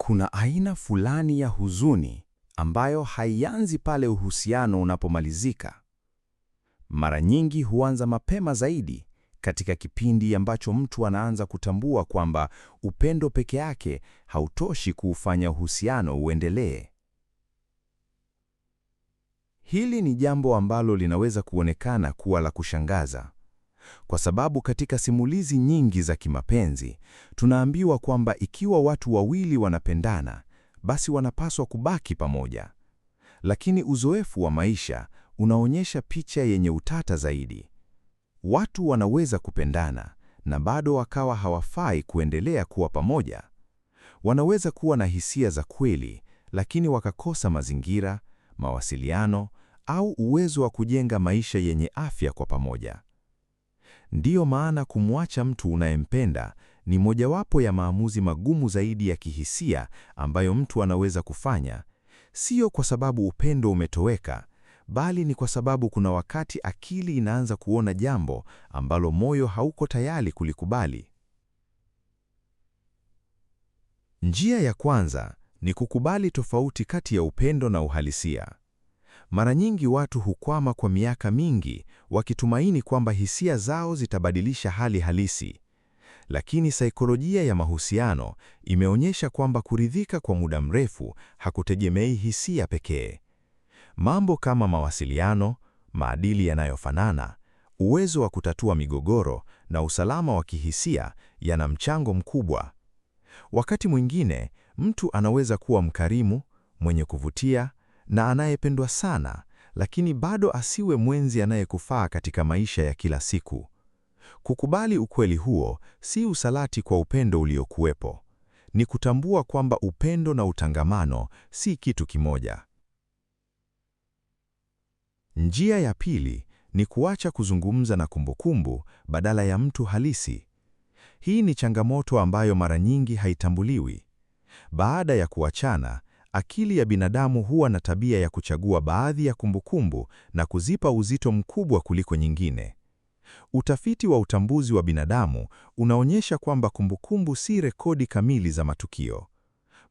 Kuna aina fulani ya huzuni ambayo haianzi pale uhusiano unapomalizika. Mara nyingi huanza mapema zaidi, katika kipindi ambacho mtu anaanza kutambua kwamba upendo peke yake hautoshi kuufanya uhusiano uendelee. Hili ni jambo ambalo linaweza kuonekana kuwa la kushangaza, kwa sababu katika simulizi nyingi za kimapenzi, tunaambiwa kwamba ikiwa watu wawili wanapendana, basi wanapaswa kubaki pamoja. Lakini uzoefu wa maisha unaonyesha picha yenye utata zaidi. Watu wanaweza kupendana na bado wakawa hawafai kuendelea kuwa pamoja. Wanaweza kuwa na hisia za kweli, lakini wakakosa mazingira, mawasiliano au uwezo wa kujenga maisha yenye afya kwa pamoja. Ndiyo maana kumwacha mtu unayempenda ni mojawapo ya maamuzi magumu zaidi ya kihisia ambayo mtu anaweza kufanya, sio kwa sababu upendo umetoweka, bali ni kwa sababu kuna wakati akili inaanza kuona jambo ambalo moyo hauko tayari kulikubali. Njia ya kwanza ni kukubali tofauti kati ya upendo na uhalisia. Mara nyingi watu hukwama kwa miaka mingi wakitumaini kwamba hisia zao zitabadilisha hali halisi. Lakini saikolojia ya mahusiano imeonyesha kwamba kuridhika kwa muda mrefu hakutegemei hisia pekee. Mambo kama mawasiliano, maadili yanayofanana, uwezo wa kutatua migogoro na usalama wa kihisia yana mchango mkubwa. Wakati mwingine, mtu anaweza kuwa mkarimu, mwenye kuvutia na anayependwa sana, lakini bado asiwe mwenzi anayekufaa katika maisha ya kila siku. Kukubali ukweli huo si usaliti kwa upendo uliokuwepo. Ni kutambua kwamba upendo na utangamano si kitu kimoja. Njia ya pili ni kuacha kuzungumza na kumbukumbu badala ya mtu halisi. Hii ni changamoto ambayo mara nyingi haitambuliwi. Baada ya kuachana, akili ya binadamu huwa na tabia ya kuchagua baadhi ya kumbukumbu na kuzipa uzito mkubwa kuliko nyingine. Utafiti wa utambuzi wa binadamu unaonyesha kwamba kumbukumbu si rekodi kamili za matukio.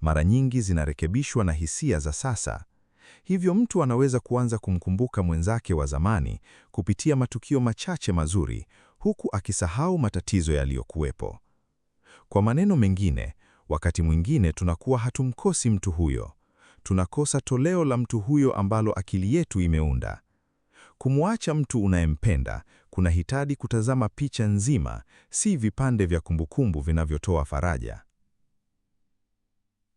Mara nyingi zinarekebishwa na hisia za sasa. Hivyo mtu anaweza kuanza kumkumbuka mwenzake wa zamani kupitia matukio machache mazuri, huku akisahau matatizo yaliyokuwepo. Kwa maneno mengine, wakati mwingine tunakuwa hatumkosi mtu huyo. Tunakosa toleo la mtu huyo ambalo akili yetu imeunda. Kumwacha mtu unayempenda kunahitaji kutazama picha nzima, si vipande vya kumbukumbu vinavyotoa faraja.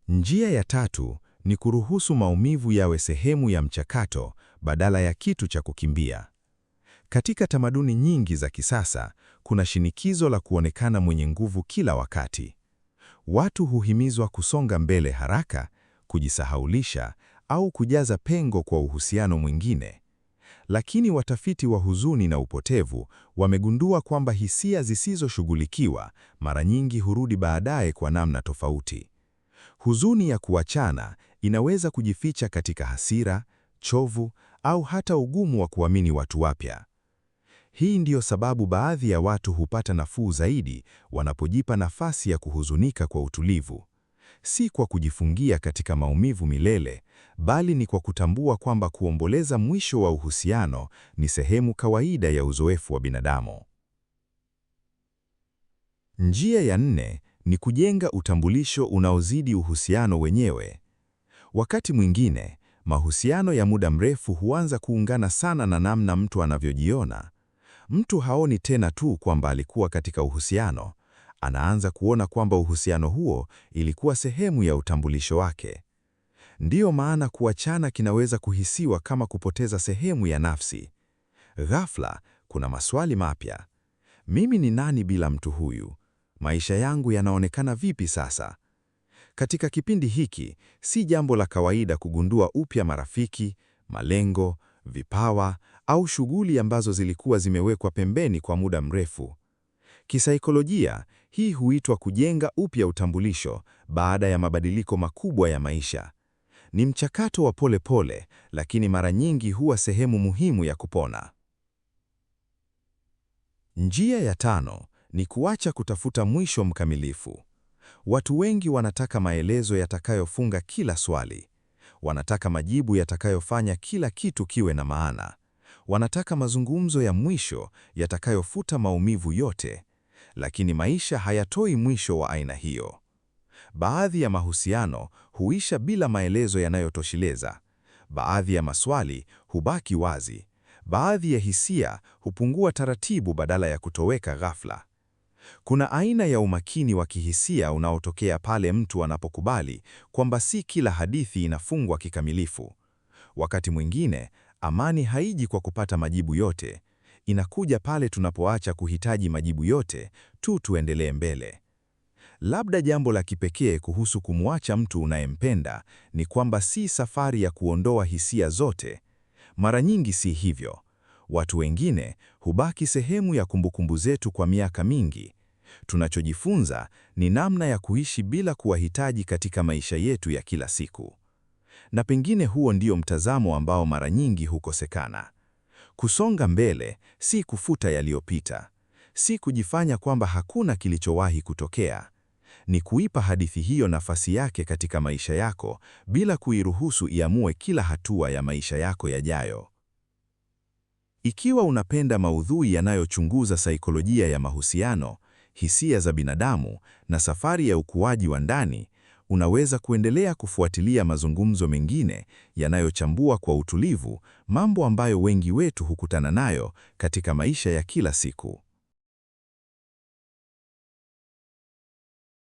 Njia ya tatu ni kuruhusu maumivu yawe sehemu ya mchakato badala ya kitu cha kukimbia. Katika tamaduni nyingi za kisasa, kuna shinikizo la kuonekana mwenye nguvu kila wakati. Watu huhimizwa kusonga mbele haraka, kujisahaulisha au kujaza pengo kwa uhusiano mwingine. Lakini watafiti wa huzuni na upotevu wamegundua kwamba hisia zisizoshughulikiwa mara nyingi hurudi baadaye kwa namna tofauti. Huzuni ya kuachana inaweza kujificha katika hasira, chovu au hata ugumu wa kuamini watu wapya. Hii ndiyo sababu baadhi ya watu hupata nafuu zaidi wanapojipa nafasi ya kuhuzunika kwa utulivu. Si kwa kujifungia katika maumivu milele, bali ni kwa kutambua kwamba kuomboleza mwisho wa uhusiano ni sehemu kawaida ya uzoefu wa binadamu. Njia ya nne ni kujenga utambulisho unaozidi uhusiano wenyewe. Wakati mwingine, mahusiano ya muda mrefu huanza kuungana sana na namna mtu anavyojiona. Mtu haoni tena tu kwamba alikuwa katika uhusiano, anaanza kuona kwamba uhusiano huo ilikuwa sehemu ya utambulisho wake. Ndiyo maana kuachana kinaweza kuhisiwa kama kupoteza sehemu ya nafsi. Ghafla, kuna maswali mapya. Mimi ni nani bila mtu huyu? Maisha yangu yanaonekana vipi sasa? Katika kipindi hiki, si jambo la kawaida kugundua upya marafiki, malengo, vipawa au shughuli ambazo zilikuwa zimewekwa pembeni kwa muda mrefu. Kisaikolojia, hii huitwa kujenga upya utambulisho baada ya mabadiliko makubwa ya maisha. Ni mchakato wa polepole, lakini mara nyingi huwa sehemu muhimu ya kupona. Njia ya tano ni kuacha kutafuta mwisho mkamilifu. Watu wengi wanataka maelezo yatakayofunga kila swali. Wanataka majibu yatakayofanya kila kitu kiwe na maana. Wanataka mazungumzo ya mwisho yatakayofuta maumivu yote. Lakini maisha hayatoi mwisho wa aina hiyo. Baadhi ya mahusiano huisha bila maelezo yanayotosheleza. Baadhi ya maswali hubaki wazi. Baadhi ya hisia hupungua taratibu badala ya kutoweka ghafla. Kuna aina ya umakini wa kihisia unaotokea pale mtu anapokubali kwamba si kila hadithi inafungwa kikamilifu. Wakati mwingine, amani haiji kwa kupata majibu yote. Inakuja pale tunapoacha kuhitaji majibu yote, tuendelee mbele. Labda jambo la kipekee kuhusu kumwacha mtu unayempenda ni kwamba si safari ya kuondoa hisia zote. Mara nyingi si hivyo. Watu wengine hubaki sehemu ya kumbukumbu zetu kwa miaka mingi. Tunachojifunza ni namna ya kuishi bila kuwahitaji katika maisha yetu ya kila siku. Na pengine huo ndio mtazamo ambao mara nyingi hukosekana. Kusonga mbele si kufuta yaliyopita. Si kujifanya kwamba hakuna kilichowahi kutokea. Ni kuipa hadithi hiyo nafasi yake katika maisha yako bila kuiruhusu iamue kila hatua ya maisha yako yajayo. Ikiwa unapenda maudhui yanayochunguza saikolojia ya mahusiano, hisia za binadamu na safari ya ukuaji wa ndani, unaweza kuendelea kufuatilia mazungumzo mengine yanayochambua kwa utulivu mambo ambayo wengi wetu hukutana nayo katika maisha ya kila siku.